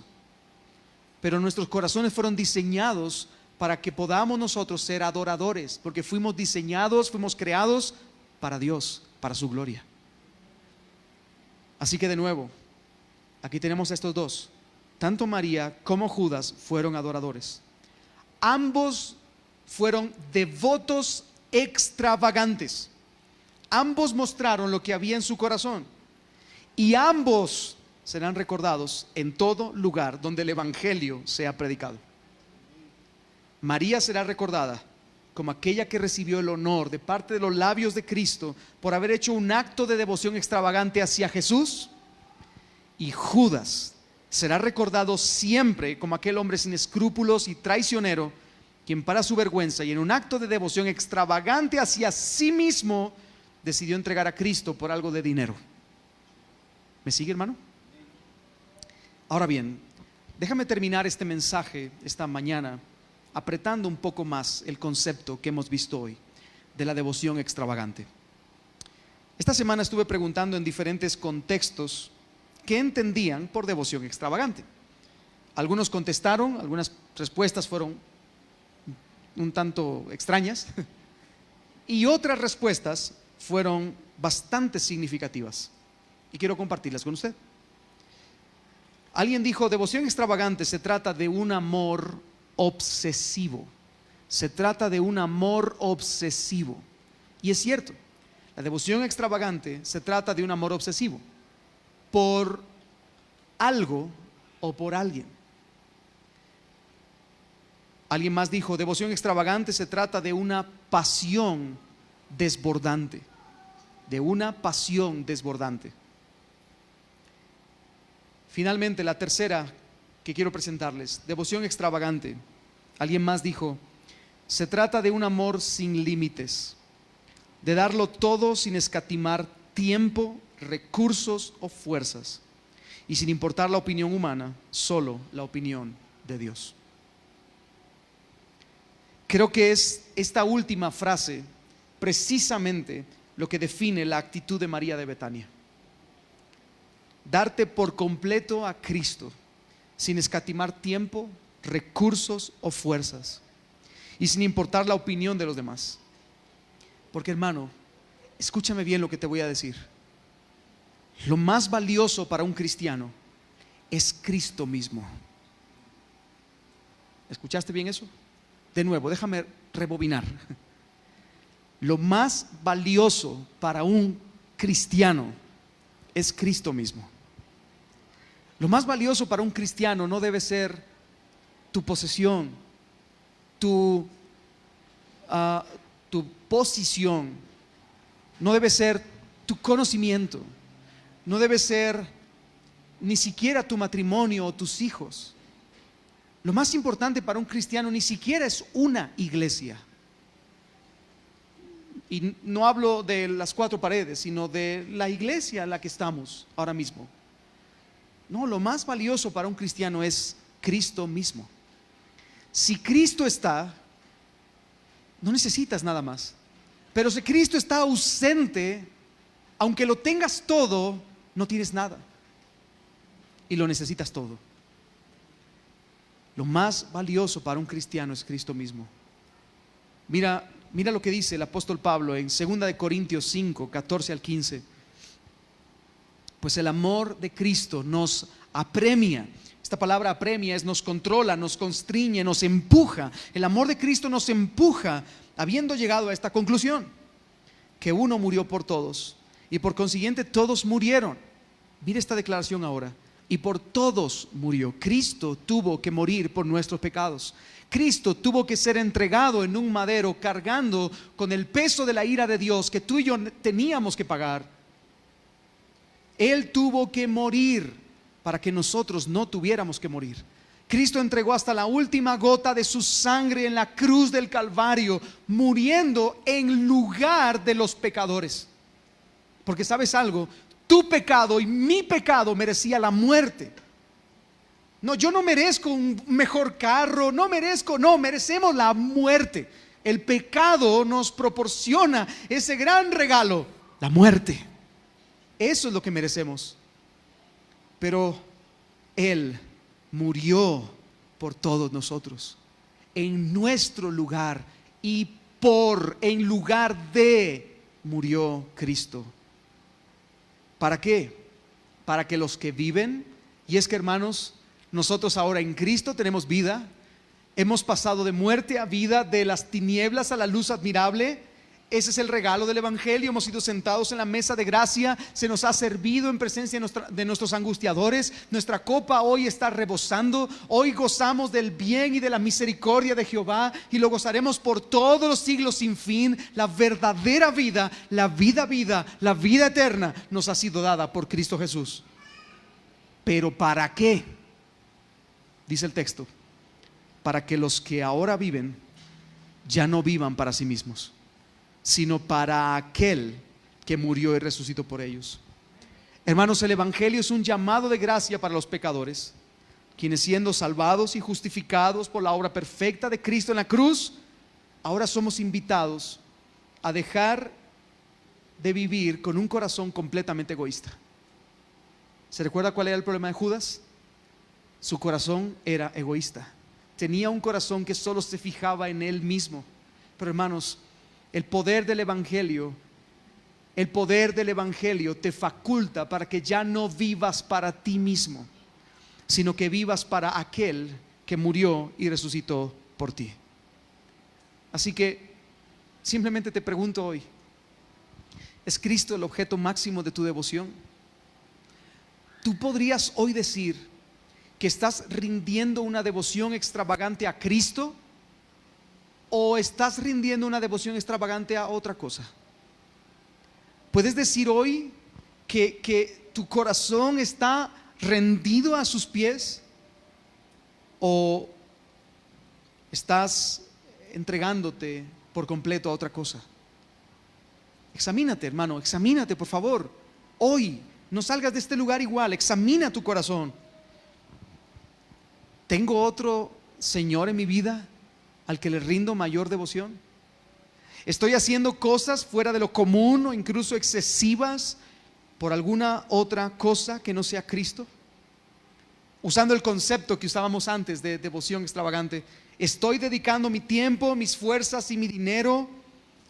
Pero nuestros corazones fueron diseñados para que podamos nosotros ser adoradores, porque fuimos diseñados, fuimos creados para Dios, para su gloria. Así que de nuevo, aquí tenemos a estos dos. Tanto María como Judas fueron adoradores. Ambos fueron devotos extravagantes. Ambos mostraron lo que había en su corazón. Y ambos serán recordados en todo lugar donde el evangelio sea predicado. María será recordada como aquella que recibió el honor de parte de los labios de Cristo por haber hecho un acto de devoción extravagante hacia Jesús. Y Judas será recordado siempre como aquel hombre sin escrúpulos y traicionero, quien para su vergüenza y en un acto de devoción extravagante hacia sí mismo decidió entregar a Cristo por algo de dinero. ¿Me sigue, hermano? Ahora bien, déjame terminar este mensaje esta mañana apretando un poco más el concepto que hemos visto hoy de la devoción extravagante. Esta semana estuve preguntando en diferentes contextos qué entendían por devoción extravagante. Algunos contestaron, algunas respuestas fueron un tanto extrañas y otras respuestas fueron bastante significativas y quiero compartirlas con usted. Alguien dijo: devoción extravagante se trata de un amor obsesivo. Se trata de un amor obsesivo. Y es cierto, la devoción extravagante se trata de un amor obsesivo por algo o por alguien. Alguien más dijo: devoción extravagante se trata de una pasión desbordante. De una pasión desbordante. Finalmente, la tercera que quiero presentarles, devoción extravagante. Alguien más dijo: se trata de un amor sin límites, de darlo todo sin escatimar tiempo, recursos o fuerzas, y sin importar la opinión humana, solo la opinión de Dios. Creo que es esta última frase precisamente lo que define la actitud de María de Betania. Darte por completo a Cristo sin escatimar tiempo, recursos o fuerzas, y sin importar la opinión de los demás. Porque, hermano, escúchame bien lo que te voy a decir. Lo más valioso para un cristiano es Cristo mismo. ¿Escuchaste bien eso? De nuevo, déjame rebobinar. Lo más valioso para un cristiano es Cristo mismo. Lo más valioso para un cristiano no debe ser tu posesión, tu posición, no debe ser tu conocimiento, no debe ser ni siquiera tu matrimonio o tus hijos. Lo más importante para un cristiano ni siquiera es una iglesia. Y no hablo de las cuatro paredes, sino de la iglesia en la que estamos ahora mismo. No, lo más valioso para un cristiano es Cristo mismo. Si Cristo está, no necesitas nada más. Pero si Cristo está ausente, aunque lo tengas todo, no tienes nada. Y lo necesitas todo. Lo más valioso para un cristiano es Cristo mismo. Mira lo que dice el apóstol Pablo en 2 Corintios 5, 14 al 15. Pues el amor de Cristo nos apremia. Esta palabra apremia es nos controla, nos constriñe, nos empuja. El amor de Cristo nos empuja, habiendo llegado a esta conclusión: que uno murió por todos, y por consiguiente todos murieron. Mira esta declaración ahora: y por todos murió. Cristo tuvo que morir por nuestros pecados. Cristo tuvo que ser entregado en un madero, cargando con el peso de la ira de Dios que tú y yo teníamos que pagar. Él tuvo que morir para que nosotros no tuviéramos que morir. Cristo entregó hasta la última gota de su sangre en la cruz del Calvario, muriendo en lugar de los pecadores. Porque ¿sabes algo? Tu pecado y mi pecado merecía la muerte. No, yo no merezco un mejor carro, merecemos la muerte. El pecado nos proporciona ese gran regalo, la muerte. Eso es lo que merecemos. Pero Él murió por todos nosotros, en nuestro lugar, y en lugar de murió Cristo. ¿Para qué? Para que los que viven, y es que, hermanos, nosotros ahora en Cristo tenemos vida. Hemos pasado de muerte a vida, de las tinieblas a la luz admirable. Ese es el regalo del Evangelio. Hemos sido sentados en la mesa de gracia. Se nos ha servido en presencia de nuestros angustiadores. Nuestra copa hoy está rebosando. Hoy gozamos del bien y de la misericordia de Jehová, y lo gozaremos por todos los siglos sin fin. La verdadera vida, la vida eterna nos ha sido dada por Cristo Jesús. ¿Pero para qué? Dice el texto: para que los que ahora viven ya no vivan para sí mismos, sino para aquel que murió y resucitó por ellos. Hermanos, el Evangelio es un llamado de gracia para los pecadores, quienes, siendo salvados y justificados por la obra perfecta de Cristo en la cruz, ahora somos invitados a dejar de vivir con un corazón completamente egoísta. ¿Se recuerda cuál era el problema de Judas? Su corazón era egoísta. Tenía un corazón que solo se fijaba en él mismo. Pero, hermanos, el poder del Evangelio te faculta para que ya no vivas para ti mismo, sino que vivas para aquel que murió y resucitó por ti. Así que simplemente te pregunto hoy: ¿es Cristo el objeto máximo de tu devoción? Tú podrías hoy decir que estás rindiendo una devoción extravagante a Cristo, o estás rindiendo una devoción extravagante a otra cosa. Puedes decir hoy que tu corazón está rendido a sus pies, o estás entregándote por completo a otra cosa. Examínate, hermano, examínate, por favor. Hoy no salgas de este lugar igual. Examina tu corazón. ¿Tengo otro Señor en mi vida al que le rindo mayor devoción? ¿Estoy haciendo cosas fuera de lo común o incluso excesivas por alguna otra cosa que no sea Cristo? Usando el concepto que usábamos antes de devoción extravagante, ¿estoy dedicando mi tiempo, mis fuerzas y mi dinero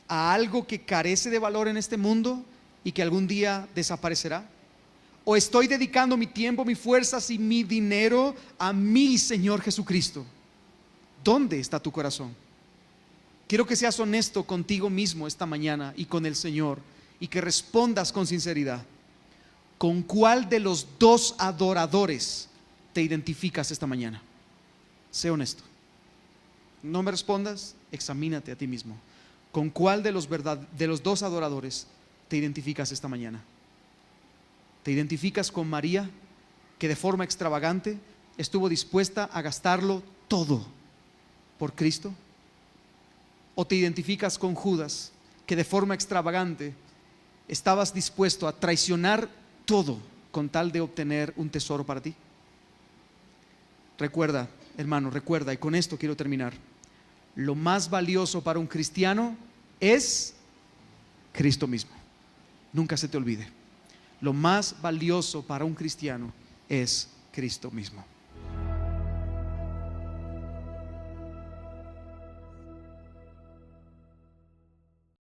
a algo que carece de valor en este mundo y que algún día desaparecerá? ¿O estoy dedicando mi tiempo, mis fuerzas y mi dinero a mi Señor Jesucristo? ¿Dónde está tu corazón? Quiero que seas honesto contigo mismo esta mañana y con el Señor, y que respondas con sinceridad. ¿Con cuál de los dos adoradores te identificas esta mañana? Sé honesto. No me respondas, examínate a ti mismo. ¿Con cuál de los dos adoradores te identificas esta mañana? ¿Te identificas con María, que de forma extravagante estuvo dispuesta a gastarlo todo por Cristo? ¿O te identificas con Judas, que de forma extravagante estabas dispuesto a traicionar todo con tal de obtener un tesoro para ti? Recuerda, hermano, recuerda, y con esto quiero terminar: lo más valioso para un cristiano es Cristo mismo. Nunca se te olvide. Lo más valioso para un cristiano es Cristo mismo.